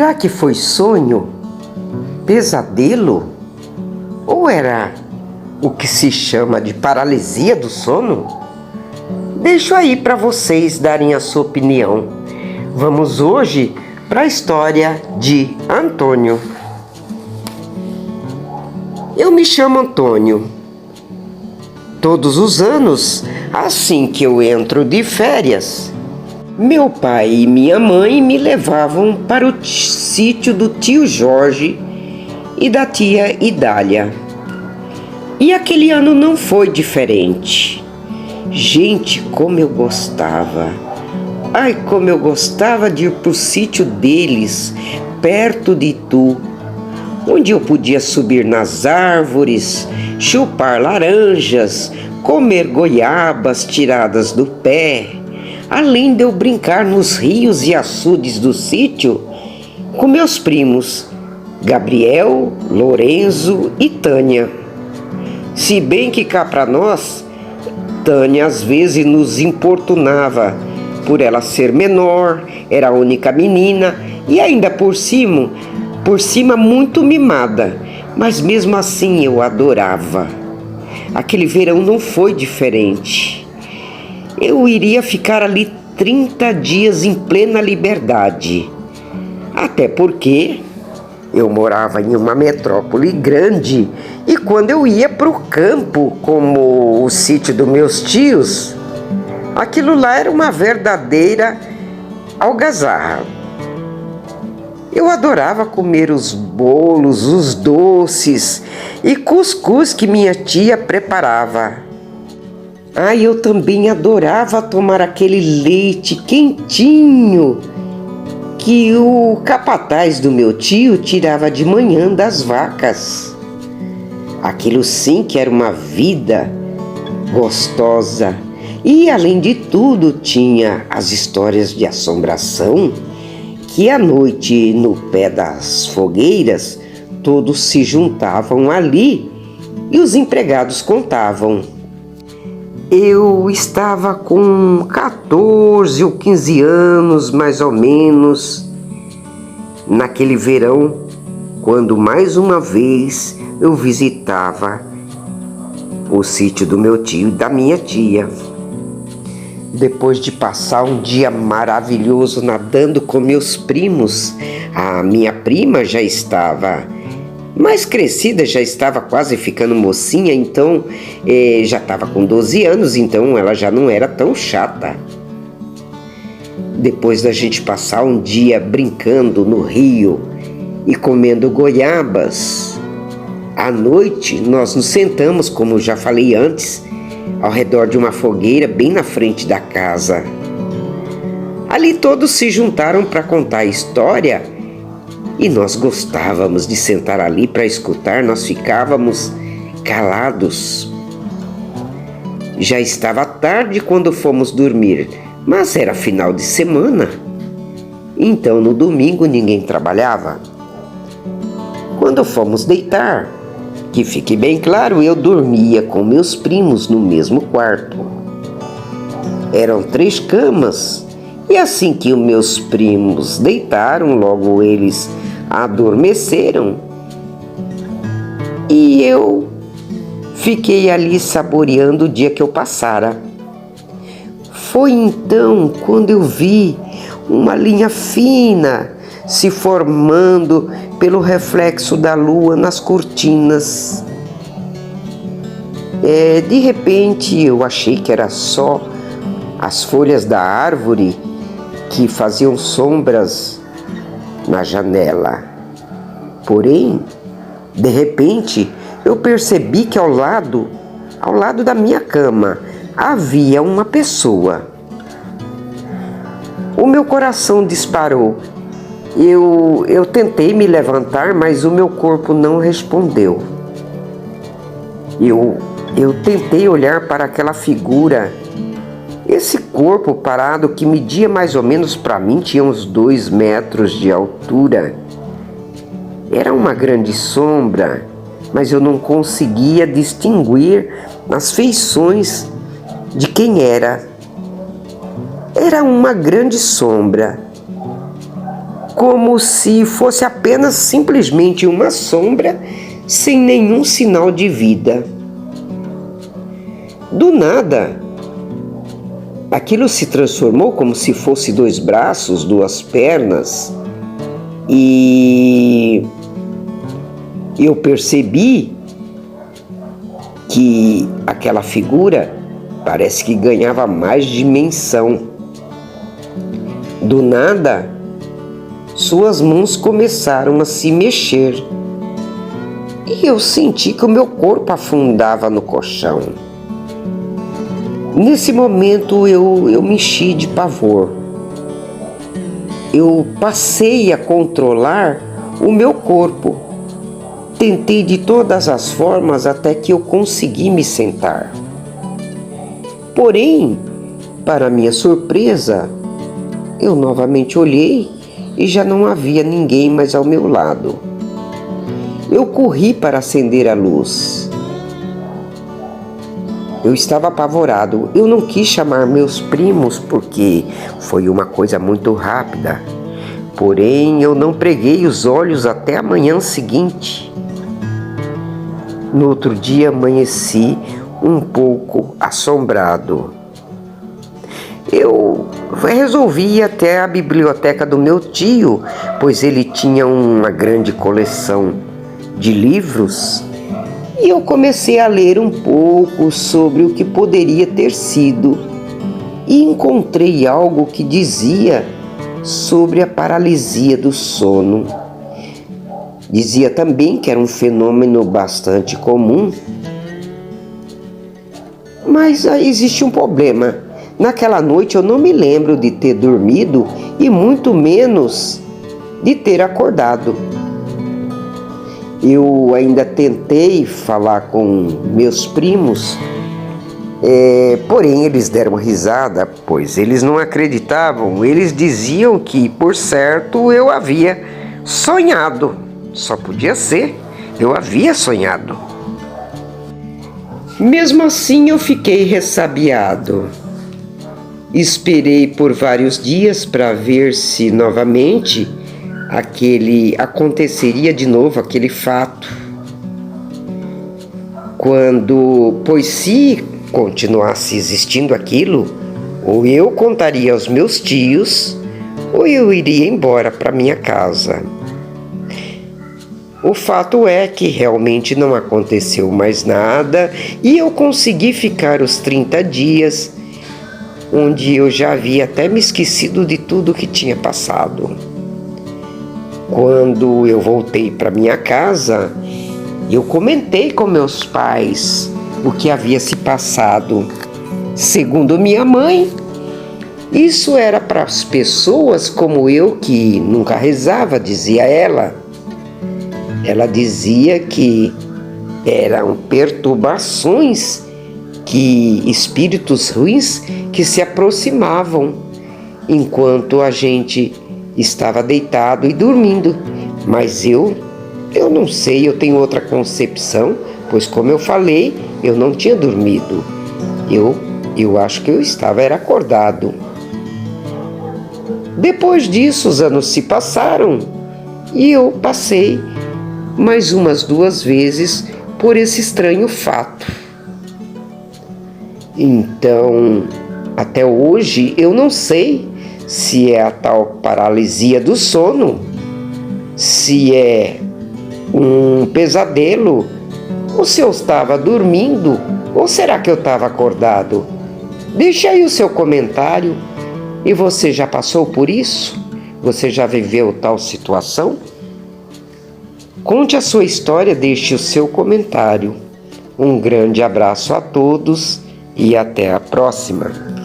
Será que foi sonho? Pesadelo? Ou era o que se chama de paralisia do sono? Deixo aí para vocês darem a sua opinião. Vamos hoje para a história de Antônio. Eu me chamo Antônio. Todos os anos, assim que eu entro de férias, meu pai e minha mãe me levavam para o sítio do tio Jorge e da tia Idália. E aquele ano não foi diferente. Gente, como eu gostava! Ai, como eu gostava de ir para o sítio deles, perto de Itu, onde eu podia subir nas árvores, chupar laranjas, comer goiabas tiradas do pé, além de eu brincar nos rios e açudes do sítio com meus primos Gabriel, Lorenzo e Tânia. Se bem que cá para nós, Tânia às vezes nos importunava por ela ser menor, era a única menina e ainda por cima muito mimada, mas mesmo assim eu adorava. Aquele verão não foi diferente. Eu iria ficar ali 30 dias em plena liberdade, até porque eu morava em uma metrópole grande e quando eu ia para o campo, como o sítio dos meus tios, aquilo lá era uma verdadeira algazarra. Eu adorava comer os bolos, os doces e cuscuz que minha tia preparava. Eu também adorava tomar aquele leite quentinho que o capataz do meu tio tirava de manhã das vacas. Aquilo sim que era uma vida gostosa. E além de tudo tinha as histórias de assombração, que à noite no pé das fogueiras todos se juntavam ali e os empregados contavam. Eu estava com 14 ou 15 anos, mais ou menos, naquele verão, quando mais uma vez eu visitava o sítio do meu tio e da minha tia. Depois de passar um dia maravilhoso nadando com meus primos, a minha prima já estava mais crescida, já estava quase ficando mocinha, então já estava com 12 anos, então ela já não era tão chata. Depois da gente passar um dia brincando no rio e comendo goiabas, à noite nós nos sentamos, como já falei antes, ao redor de uma fogueira bem na frente da casa. Ali todos se juntaram para contar a história e nós gostávamos de sentar ali para escutar, nós ficávamos calados. Já estava tarde quando fomos dormir, mas era final de semana, então no domingo ninguém trabalhava. Quando fomos deitar, que fique bem claro, eu dormia com meus primos no mesmo quarto. Eram 3 camas, e assim que os meus primos deitaram, logo eles adormeceram. E eu fiquei ali saboreando o dia que eu passara. Foi então quando eu vi uma linha fina se formando pelo reflexo da lua nas cortinas. De repente eu achei que era só as folhas da árvore que faziam sombras na janela. Porém, de repente, eu percebi que ao lado da minha cama, havia uma pessoa. O meu coração disparou. Eu tentei me levantar, mas o meu corpo não respondeu. Eu tentei olhar para aquela figura. Esse corpo parado que media mais ou menos, para mim, tinha uns 2 metros de altura. Era uma grande sombra, mas eu não conseguia distinguir as feições de quem era. Era uma grande sombra, como se fosse apenas simplesmente uma sombra sem nenhum sinal de vida. Do nada, aquilo se transformou como se fosse 2 braços, 2 pernas, e eu percebi que aquela figura parece que ganhava mais dimensão. Do nada, suas mãos começaram a se mexer e eu senti que o meu corpo afundava no colchão. Nesse momento eu me enchi de pavor. Eu passei a controlar o meu corpo. Tentei de todas as formas até que eu consegui me sentar. Porém, para minha surpresa, eu novamente olhei e já não havia ninguém mais ao meu lado. Eu corri para acender a luz. Eu estava apavorado. Eu não quis chamar meus primos porque foi uma coisa muito rápida. Porém, eu não preguei os olhos até a manhã seguinte. No outro dia, amanheci um pouco assombrado. Eu resolvi ir até a biblioteca do meu tio, pois ele tinha uma grande coleção de livros. E eu comecei a ler um pouco sobre o que poderia ter sido e encontrei algo que dizia sobre a paralisia do sono. Dizia também que era um fenômeno bastante comum, mas aí existe um problema. Naquela noite eu não me lembro de ter dormido e muito menos de ter acordado. Eu ainda tentei falar com meus primos, porém eles deram risada, pois eles não acreditavam. Eles diziam que, por certo, eu havia sonhado. Só podia ser, eu havia sonhado. Mesmo assim, eu fiquei ressabiado. Esperei por vários dias para ver se novamente aconteceria de novo aquele fato. Pois se continuasse existindo aquilo, ou eu contaria aos meus tios, ou eu iria embora para minha casa. O fato é que realmente não aconteceu mais nada e eu consegui ficar os 30 dias, onde eu já havia até me esquecido de tudo que tinha passado. Quando eu voltei para minha casa, eu comentei com meus pais o que havia se passado. Segundo minha mãe, isso era para as pessoas como eu que nunca rezava, dizia ela. Ela dizia que eram perturbações, que espíritos ruins que se aproximavam enquanto a gente estava deitado e dormindo. Mas eu não sei, eu tenho outra concepção, pois como eu falei, eu não tinha dormido. Eu acho que eu estava acordado. Depois disso, os anos se passaram e eu passei mais umas 2 vezes por esse estranho fato. Então, até hoje, eu não sei se é a tal paralisia do sono, se é um pesadelo, ou se eu estava dormindo, ou será que eu estava acordado? Deixa aí o seu comentário. E você já passou por isso? Você já viveu tal situação? Conte a sua história, deixe o seu comentário. Um grande abraço a todos e até a próxima.